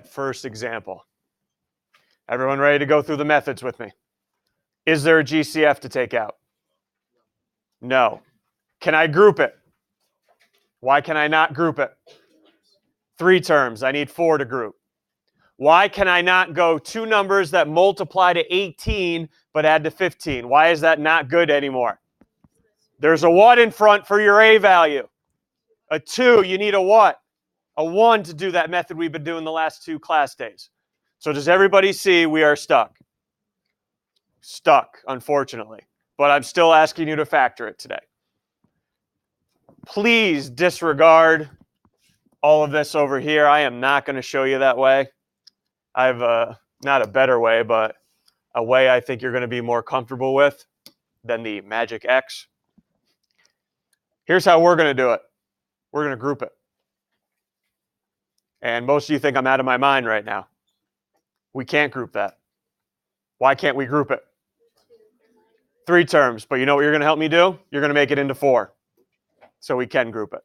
First example. Everyone ready to go through the methods with me? Is there a GCF to take out? No. Can I group it? Why can I not group it? 3 terms. I need 4 to group. Why can I not go 2 numbers that multiply to 18 but add to 15? Why is that not good anymore? There's a what in front for your A value? A 2. You need a what? A 1 to do that method we've been doing the last 2 class days. So does everybody see we are stuck? Stuck, unfortunately. But I'm still asking you to factor it today. Please disregard all of this over here. I am not going to show you that way. I have not a better way, but a way I think you're going to be more comfortable with than the magic X. Here's how we're going to do it. We're going to group it. And most of you think I'm out of my mind right now. We can't group that. Why can't we group it? 3 terms, but you know what you're going to help me do? You're going to make it into 4, so we can group it.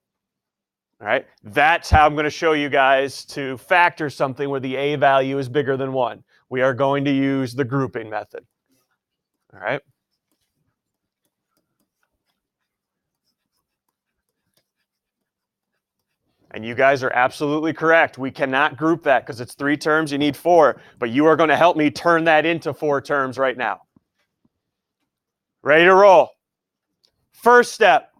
All right, that's how I'm going to show you guys to factor something where the A value is bigger than 1. We are going to use the grouping method. All right. And you guys are absolutely correct. We cannot group that because it's 3 terms. You need 4, but you are going to help me turn that into 4 terms right now. Ready to roll? First step.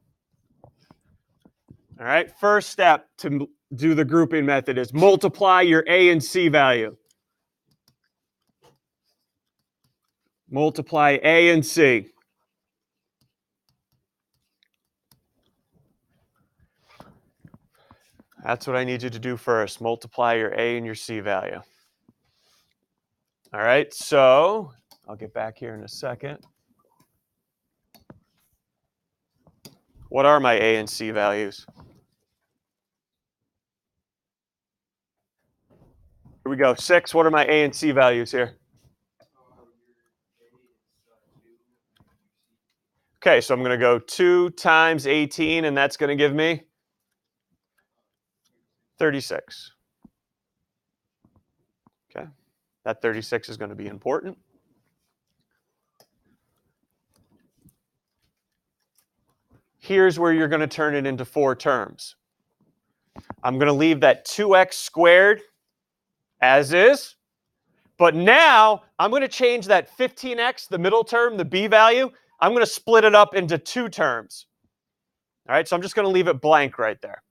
All right, first step to do the grouping method is multiply your A and C value. Multiply A and C. That's what I need you to do first. Multiply your A and your C value. All right, so I'll get back here in a second. What are my A and C values? Here we go. 6. What are my A and C values here? Okay, so I'm going to go 2 times 18, and that's going to give me 36. Okay, that 36 is going to be important. Here's where you're going to turn it into 4 terms. I'm going to leave that 2x squared as is. But now I'm going to change that 15x, the middle term, the B value. I'm going to split it up into 2 terms. All right, so I'm just going to leave it blank right there.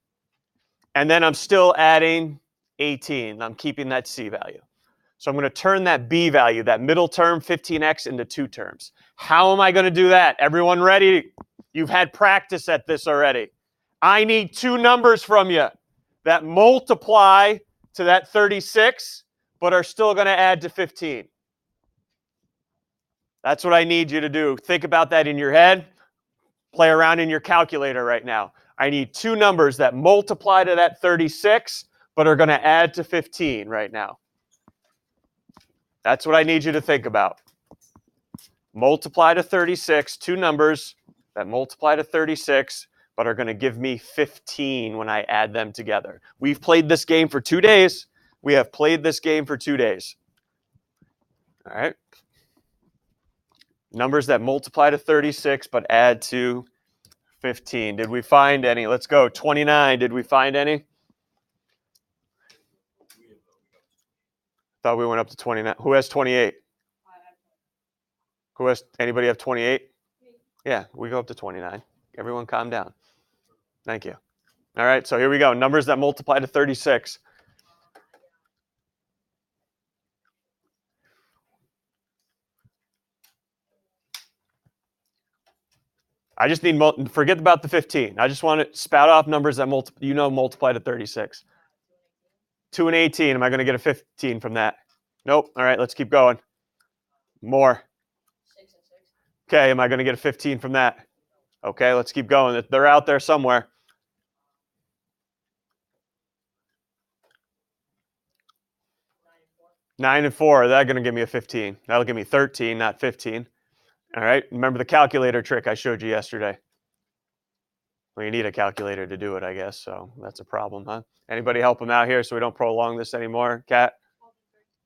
And then I'm still adding 18. I'm keeping that C value. So I'm going to turn that B value, that middle term, 15x, into 2 terms. How am I going to do that? Everyone ready? You've had practice at this already. I need 2 numbers from you that multiply to that 36, but are still going to add to 15. That's what I need you to do. Think about that in your head. Play around in your calculator right now. I need 2 numbers that multiply to that 36, but are going to add to 15 right now. That's what I need you to think about. Multiply to 36, 2 numbers that multiply to 36, but are going to give me 15 when I add them together. We've played this game for 2 days. We have played this game for 2 days. All right. Numbers that multiply to 36, but add to 15. Did we find any? Let's go. 29. Did we find any? Thought we went up to 29. Who has 28? Anybody have 28? Yeah, we go up to 29. Everyone calm down. Thank you. All right, so here we go. Numbers that multiply to 36. I just need, forget about the 15. I just want to spout off numbers that multiply to 36. 2 and 18. Am I going to get a 15 from that? Nope. All right, let's keep going. More. 6 and 6. Okay, am I going to get a 15 from that? Okay, let's keep going. They're out there somewhere. 9 and 4. That's going to give me a 15. That'll give me 13, not 15. All right, remember the calculator trick I showed you yesterday. Well, you need a calculator to do it, I guess, so that's a problem, huh? Anybody help him out here so we don't prolong this anymore, Kat?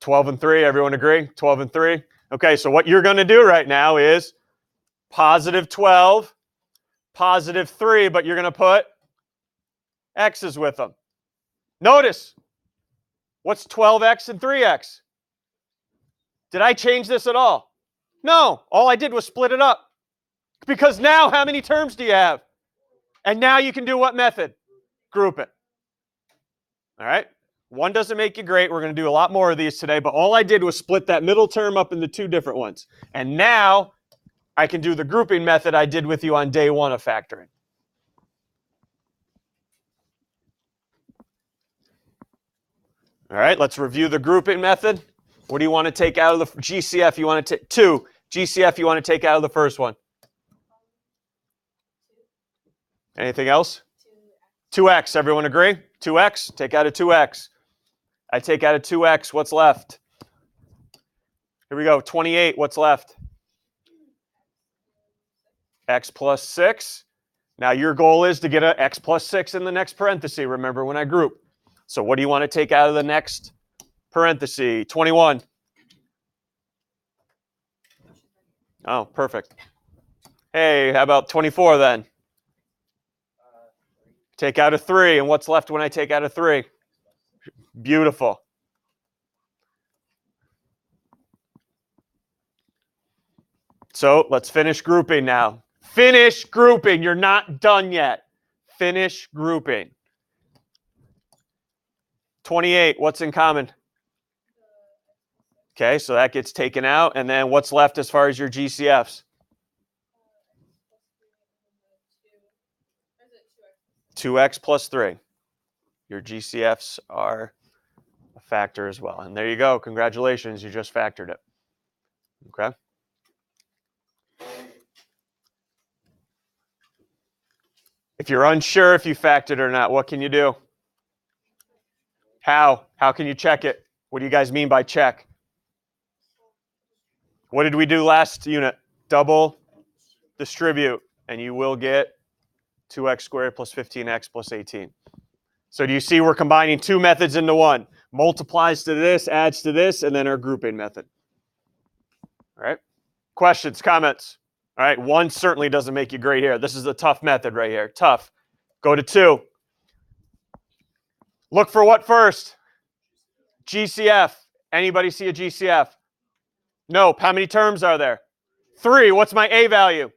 12 and 3, everyone agree? 12 and 3? Okay, so what you're going to do right now is positive 12, positive 3, but you're going to put x's with them. Notice, what's 12x and 3x? Did I change this at all? No, all I did was split it up. Because now, how many terms do you have? And now you can do what method? Group it. All right? One doesn't make you great. We're going to do a lot more of these today, but all I did was split that middle term up into two different ones. And now I can do the grouping method I did with you on day one of factoring. All right, let's review the grouping method. What do you want to take out of the GCF? You want to take 2. GCF you want to take out of the first one. Anything else? 2x, everyone agree? 2x, take out a 2x. I take out a 2x, what's left? Here we go, 28, what's left? X plus 6. Now your goal is to get a x plus 6 in the next parenthesis, remember when I group. So what do you want to take out of the next parenthesis? 21. Oh, perfect. Hey, how about 24 then? Take out a 3, and what's left when I take out a 3? Beautiful. So let's finish grouping now. Finish grouping. You're not done yet. Finish grouping. 28, what's in common? Okay, so that gets taken out. And then what's left as far as your GCFs? 2x plus 3. Your GCFs are a factor as well. And there you go. Congratulations. You just factored it. Okay. If you're unsure if you factored or not, what can you do? How? How can you check it? What do you guys mean by check? What did we do last unit? Double distribute, and you will get 2x squared plus 15x plus 18. So do you see we're combining two methods into one? Multiplies to this, adds to this, and then our grouping method. All right? Questions, comments? All right, 1 certainly doesn't make you great here. This is a tough method right here. Tough. Go to 2. Look for what first? GCF. Anybody see a GCF? Nope. How many terms are there? 3. What's my A value?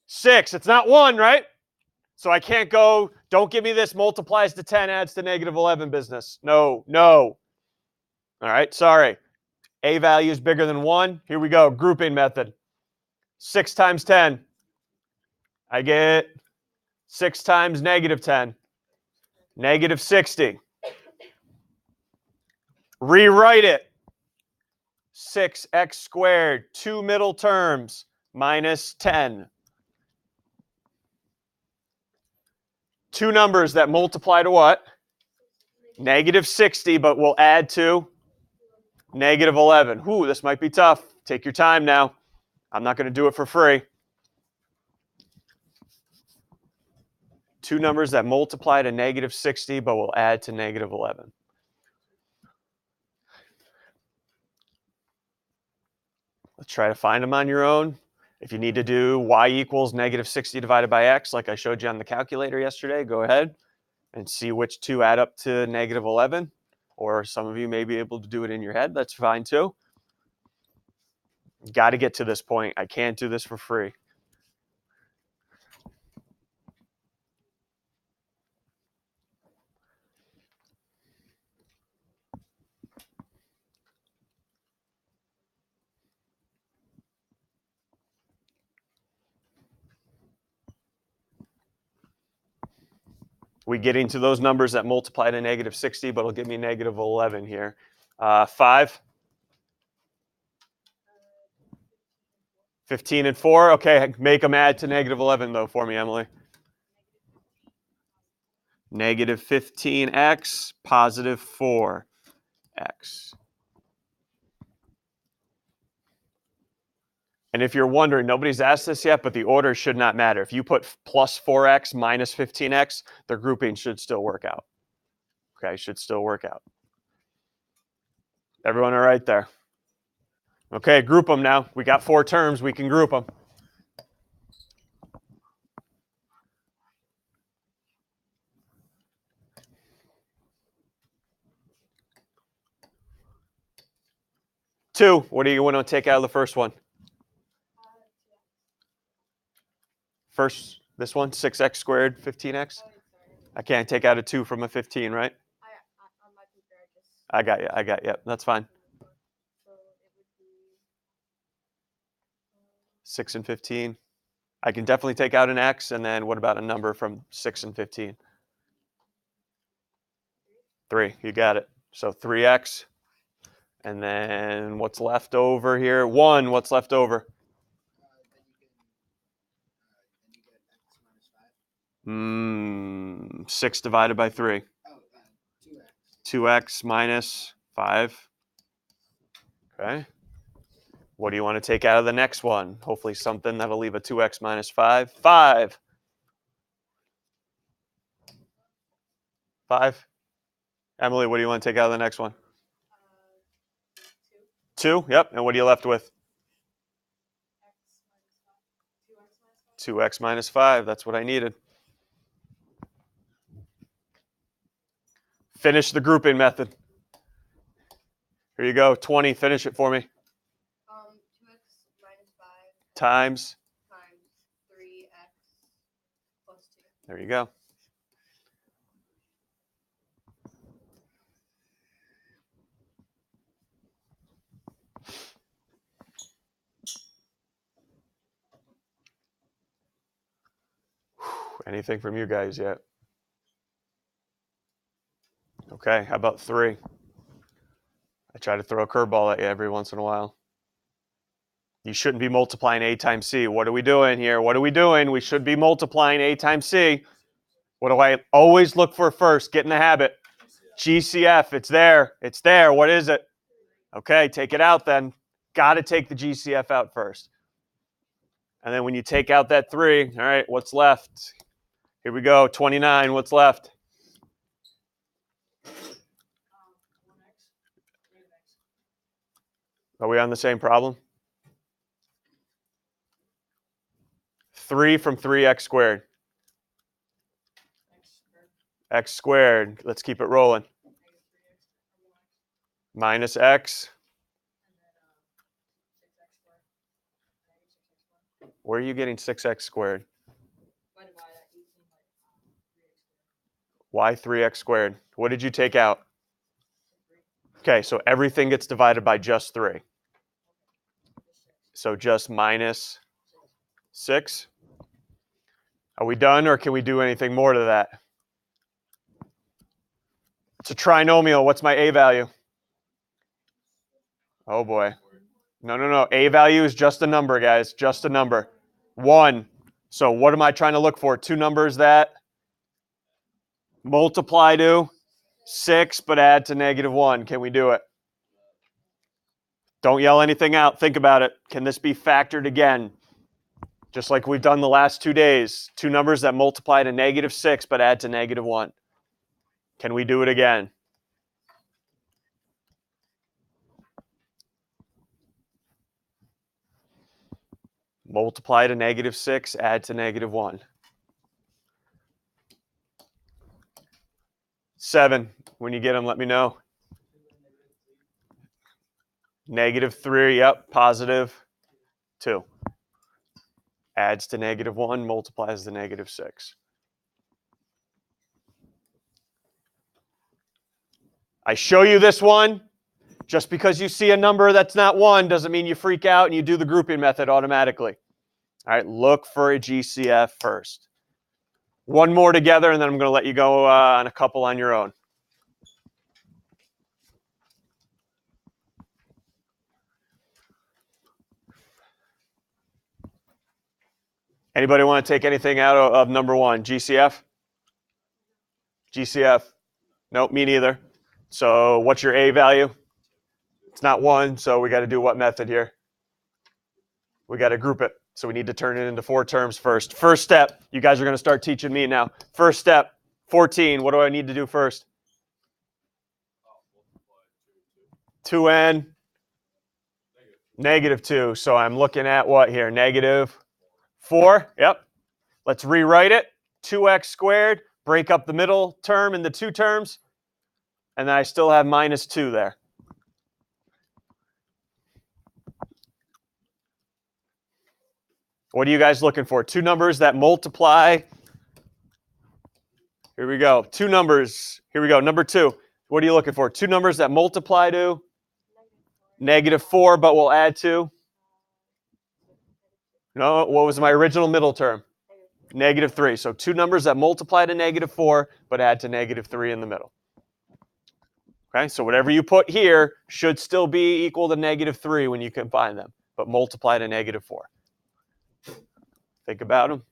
6. It's not 1, right? So I can't go, don't give me this multiplies to 10, adds to negative 11 business. No, no. All right, sorry. A value is bigger than 1. Here we go, grouping method. 6 times 10. I get 6 times negative 10. Negative 60. Rewrite it. 6x squared, 2 middle terms, minus 10. 2 numbers that multiply to what? Negative 60, but we'll add to negative 11. Whew, this might be tough. Take your time now. I'm not going to do it for free. 2 numbers that multiply to negative 60, but will add to negative 11. Let's try to find them on your own. If you need to do y equals negative 60 divided by x, like I showed you on the calculator yesterday, go ahead and see which 2 add up to negative 11. Or some of you may be able to do it in your head. That's fine too. Got to get to this point. I can't do this for free. We getting to those numbers that multiply to negative 60, but it'll give me negative 11 here. 5. 15 and 4. Okay, make them add to negative 11, though, for me, Emily. Negative 15x, positive 4x. And if you're wondering, nobody's asked this yet, but the order should not matter. If you put plus 4x minus 15x, their grouping should still work out. Okay, should still work out. Everyone all right there? Okay, group them now. We got 4 terms. We can group them. Two, what do you want to take out of the first one? First, this one, 6x squared, 15x? I can't take out a 2 from a 15, right? I got you. Yep, that's fine. 6 and 15. I can definitely take out an x, and then what about a number from 6 and 15? 3, you got it. So 3x. And then what's left over here? 1, what's left over? 6 divided by 3. 2x minus 5. Okay. What do you want to take out of the next one? Hopefully something that'll leave a 2x minus 5. 5. 5. Emily, what do you want to take out of the next one? 2. Yep. And what are you left with? 2x minus 5. That's what I needed. Finish the grouping method. Here you go. 20. Finish it for me. 2x minus 5 Times 3x plus 2. There you go. Anything from you guys yet? Okay, how about 3? I try to throw a curveball at you every once in a while. You shouldn't be multiplying a times c. What are we doing here? What are we doing? We should be multiplying a times c. What do I always look for first? Get in the habit. GCF, it's there. It's there. What is it? Okay, take it out then. Got to take the GCF out first. And then when you take out that 3, all right, what's left? Here we go, 29. What's left? Are we on the same problem? 3 from 3x squared. X squared. Let's keep it rolling. Minus x. Where are you getting 6x squared? Why 3x squared? What did you take out? Okay, so everything gets divided by just 3. So just minus 6. Are we done, or can we do anything more to that? It's a trinomial. What's my a value? Oh boy. No. A value is just a number, guys. Just a number. 1. So what am I trying to look for? 2 numbers that multiply to 6 but add to -1. Can we do it? Don't yell anything out. Think about it. Can this be factored again? Just like we've done the last 2 days. 2 numbers that multiply to -6 but add to -1. Can we do it again? Multiply to -6, add to -1. 7. When you get them, let me know. -3, yep, positive 2. Adds to -1, multiplies to -6. I show you this one. Just because you see a number that's not 1 doesn't mean you freak out and you do the grouping method automatically. All right, look for a GCF first. One more together, and then I'm going to let you go on a couple on your own. Anybody want to take anything out of number 1? GCF? GCF? Nope, me neither. So what's your a value? It's not 1, so we got to do what method here? We got to group it. So we need to turn it into 4 terms first. First step, you guys are going to start teaching me now. First step, 14. What do I need to do first? 2n, -2. So I'm looking at what here? -4. Yep. Let's rewrite it. 2x squared. Break up the middle term into 2 terms. And then I still have -2 there. What are you guys looking for? 2 numbers that multiply. Here we go. 2 numbers. Here we go. Number 2. What are you looking for? 2 numbers that multiply to -4, but will add to? No, what was my original middle term? -3. So 2 numbers that multiply to -4, but add to -3 in the middle. Okay, so whatever you put here should still be equal to -3 when you combine them, but multiply to -4. Think about them.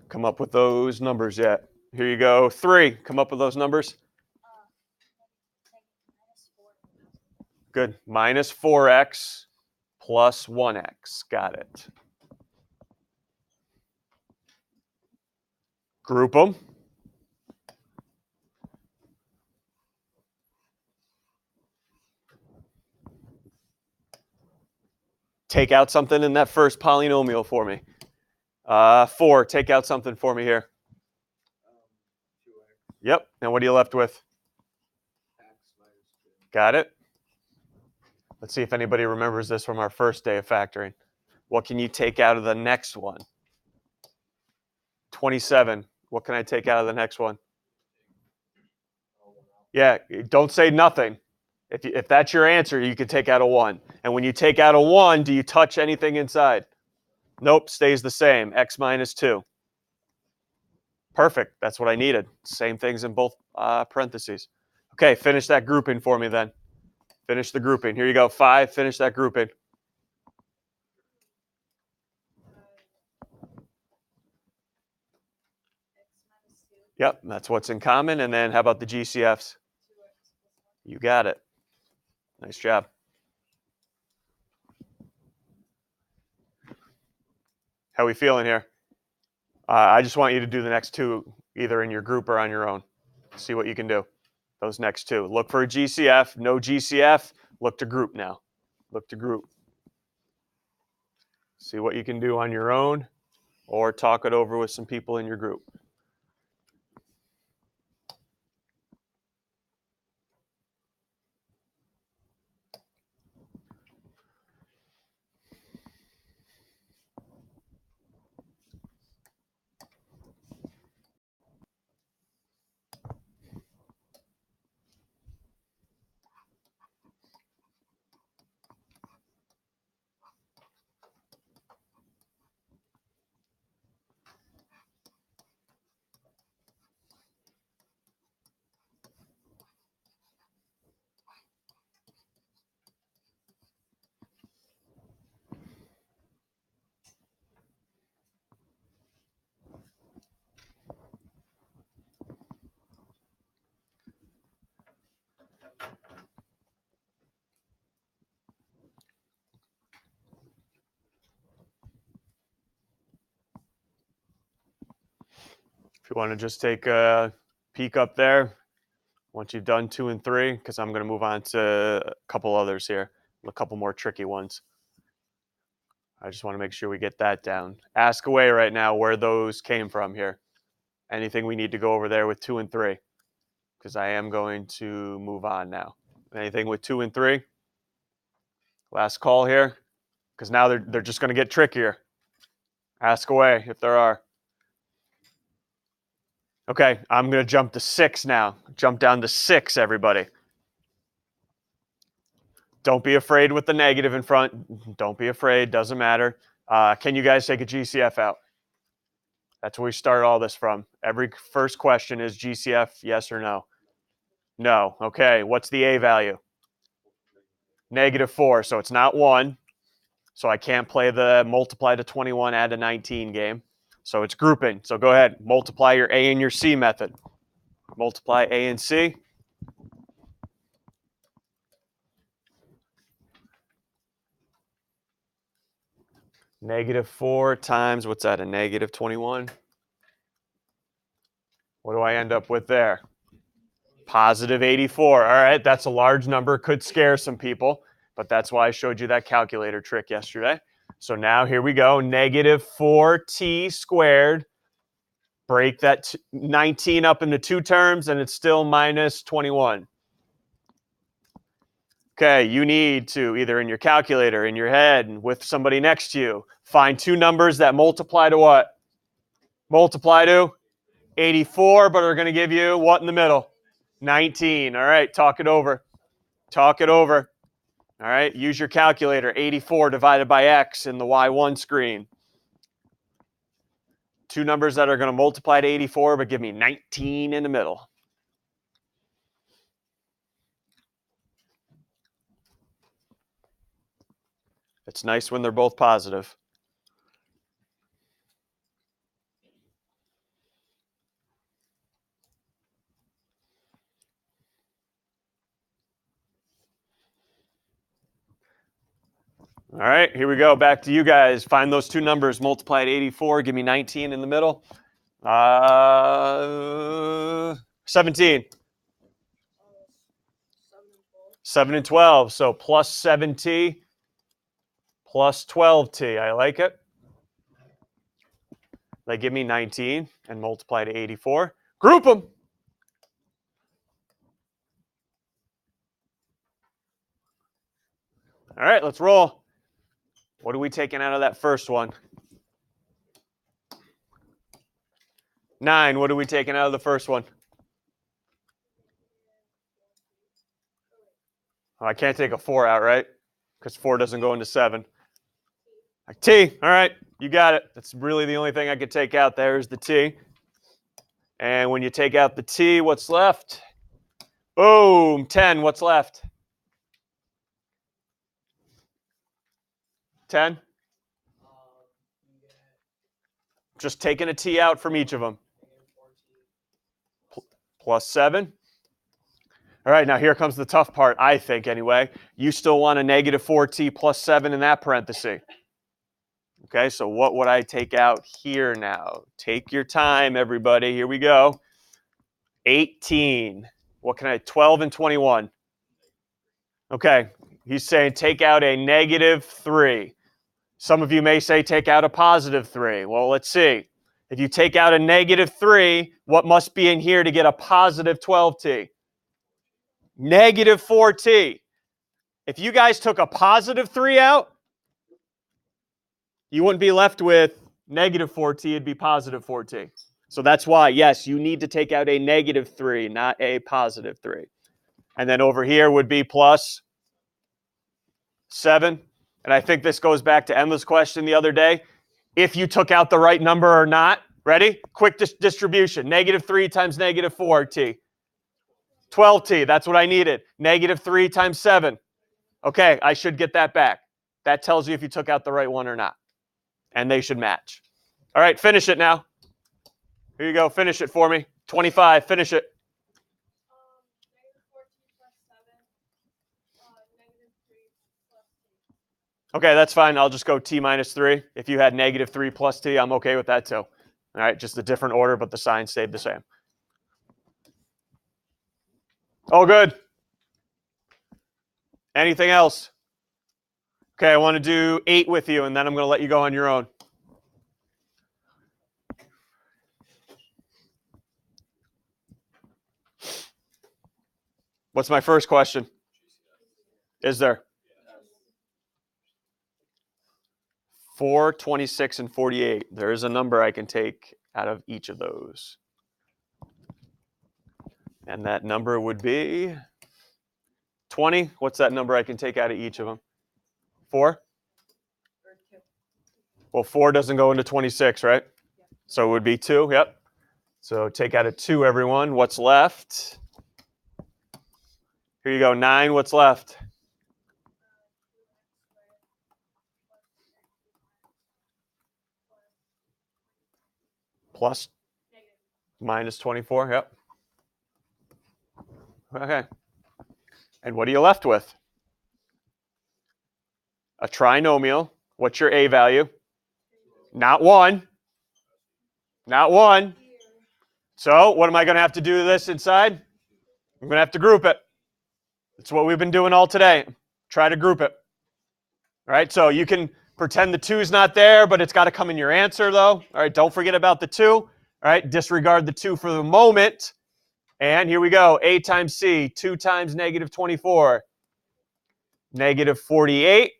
Come up with those numbers yet. Here you go. 3. Come up with those numbers. Good. -4x plus 1x. Got it. Group them. Take out something in that first polynomial for me. 4. Take out something for me here. Yep. And what are you left with? Got it. Let's see if anybody remembers this from our first day of factoring. What can you take out of the next one? 27. What can I take out of the next one? Yeah, don't say nothing. If that's your answer, you can take out a 1. And when you take out a 1, do you touch anything inside? Nope, stays the same. X minus 2. Perfect. That's what I needed. Same things in both parentheses. Okay, finish that grouping for me then. Finish the grouping. Here you go. 5. Finish that grouping. Yep, that's what's in common. And then how about the GCFs? You got it. Nice job. How are we feeling here? I just want you to do the next 2 either in your group or on your own. See what you can do. Those next 2. Look for a GCF. No GCF. Look to group now. Look to group. See what you can do on your own or talk it over with some people in your group. If you want to just take a peek up there, once you've done 2 and 3, because I'm going to move on to a couple others here, a couple more tricky ones. I just want to make sure we get that down. Ask away right now where those came from here. Anything we need to go over there with 2 and 3, because I am going to move on now. Anything with 2 and 3? Last call here, because now they're just going to get trickier. Ask away if there are. Okay, I'm going to jump to 6 now. Jump down to 6, everybody. Don't be afraid with the negative in front. Don't be afraid. Doesn't matter. Can you guys take a GCF out? That's where we start all this from. Every first question is GCF, yes or no? No. Okay, what's the A value? -4, so it's not 1. So I can't play the multiply to 21, add to 19 game. So it's grouping. So go ahead, multiply your A and your C method. Multiply A and C. -4 times, what's that, a -21? What do I end up with there? +84. All right, that's a large number. Could scare some people, but that's why I showed you that calculator trick yesterday. So now here we go, -4t squared. Break that 19 up into two terms, and it's still -21. Okay, you need to, either in your calculator, in your head, and with somebody next to you, find two numbers that multiply to what? Multiply to 84, but are going to give you what in the middle? 19. All right, talk it over. Talk it over. All right, use your calculator. 84 divided by x in the y1 screen. Two numbers that are going to multiply to 84, but give me 19 in the middle. It's nice when they're both positive. All right, here we go. Back to you guys. Find those two numbers. Multiply at 84. Give me 19 in the middle. 17. 7 and 12. So plus 7t plus 12t. I like it. They give me 19 and multiply to 84. Group them. All right, let's roll. What are we taking out of that first one? 9. What are we taking out of the first one? Oh, I can't take a 4 out, right? Because 4 doesn't go into 7. T. All right, you got it. That's really the only thing I could take out there is the T. And when you take out the T, what's left? Boom, 10. What's left? 10? Just taking a T out from each of them. Plus 7. All right, now here comes the tough part, I think, anyway. You still want a -4t plus 7 in that parenthesis. Okay, so what would I take out here now? Take your time, everybody. Here we go. 18. What can I, 12 and 21? Okay, he's saying take out a -3. Some of you may say take out a +3. Well, let's see. If you take out a -3, what must be in here to get a positive 12t? -4t. If you guys took a +3 out, you wouldn't be left with -4t, it'd be +4t. So that's why, yes, you need to take out a -3, not a +3. And then over here would be plus 7. And I think this goes back to Emma's question the other day. If you took out the right number or not. Ready? Quick distribution. -3 times -4t. 12t. That's what I needed. -3 times 7. Okay, I should get that back. That tells you if you took out the right one or not. And they should match. All right, finish it now. Here you go. Finish it for me. 25. Finish it. Okay, that's fine. I'll just go t minus 3. If you had -3 plus t, I'm okay with that too. All right, just a different order, but the sign stayed the same. Oh, good. Anything else? Okay, I want to do 8 with you, and then I'm going to let you go on your own. What's my first question? Is there? 4, 26, and 48. There is a number I can take out of each of those. And that number would be 20. What's that number I can take out of each of them? 4? Well, 4 doesn't go into 26, right? So it would be 2, yep. So take out a 2, everyone. What's left? Here you go, 9. What's left? Plus minus 24, yep. Okay. And what are you left with? A trinomial. What's your a value? Not 1. Not 1. So what am I going to have to do to this inside? I'm going to have to group it. That's what we've been doing all today. Try to group it. All right, so you can pretend the 2's not there, but it's got to come in your answer, though. All right, don't forget about the 2. All right, disregard the 2 for the moment. And here we go. A times C, 2 times negative 24. Negative 48.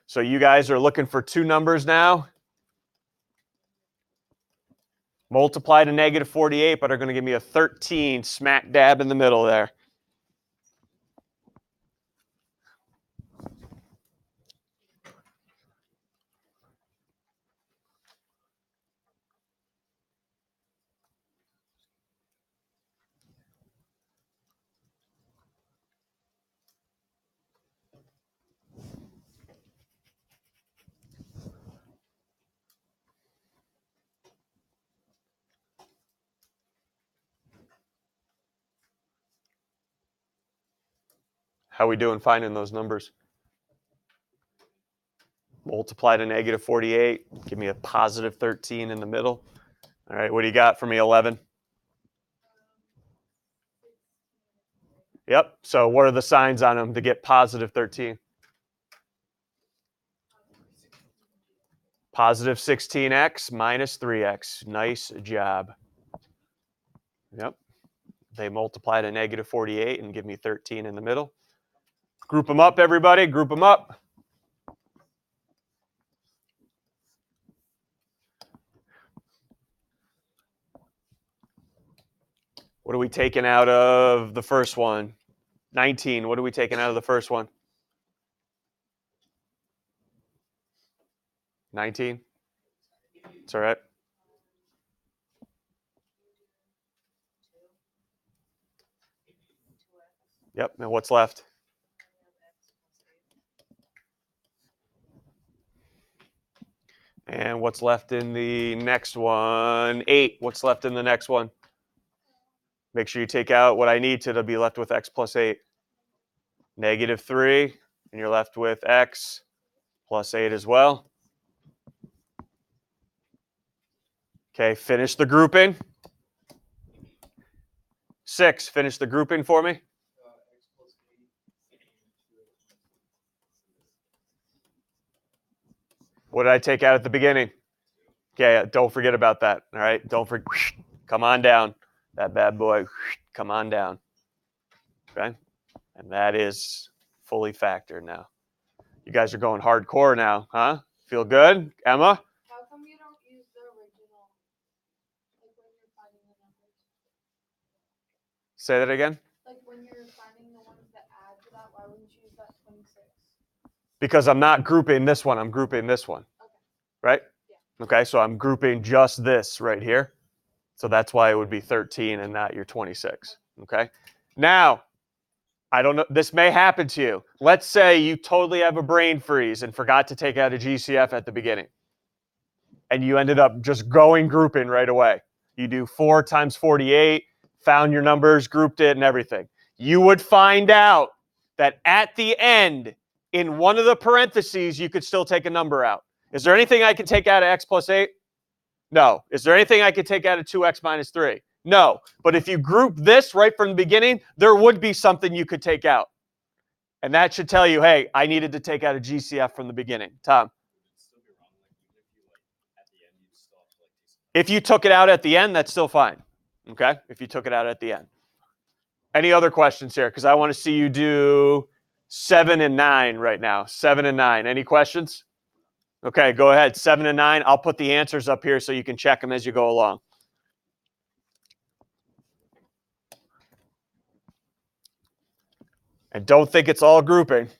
So you guys are looking for 2 numbers now. Multiply to negative 48, but are going to give me a 13 smack dab in the middle there. How are we doing finding those numbers? Multiply to negative 48. Give me a positive 13 in the middle. All right, what do you got for me, 11? Yep, so what are the signs on them to get positive 13? Positive 16x minus 3x. Nice job. Yep. They multiply to negative 48 and give me 13 in the middle. Group them up, everybody. Group them up. What are we taking out of the first one? 19. What are we taking out of the first one? 19? It's all right. Yep, and what's left? And what's left in the next one? 8. What's left in the next one? Make sure you take out what I need to be left with x plus 8. Negative 3, and you're left with x plus 8 as well. Okay, finish the grouping. 6, finish the grouping for me. What did I take out at the beginning? Okay, don't forget about that. All right, don't forget. Come on down. That bad boy, come on down. Okay, and that is fully factored now. You guys are going hardcore now, huh? Feel good, Emma? How come you don't use the original, like when you're finding the numbers? Say that again. Like when you're finding the ones that add to that, why wouldn't you use that 26? Because I'm not grouping this one, I'm grouping this one. Okay. Right? Yeah. Okay, so I'm grouping just this right here. So that's why it would be 13 and not your 26. Okay? Now, I don't know, this may happen to you. Let's say you totally have a brain freeze and forgot to take out a GCF at the beginning. And you ended up just going grouping right away. You do 4 times 48, found your numbers, grouped it, and everything. You would find out that at the end, in one of the parentheses, you could still take a number out. Is there anything I can take out of x plus 8? No. Is there anything I could take out of 2x minus 3? No. But if you group this right from the beginning, there would be something you could take out. And that should tell you, hey, I needed to take out a GCF from the beginning. Tom? If you took it out at the end, that's still fine. Okay? If you took it out at the end. Any other questions here? Because I want to see you do 7 and 9 right now. 7 and 9. Any questions? Okay, go ahead. 7 and 9. I'll put the answers up here so you can check them as you go along. And don't think it's all grouping.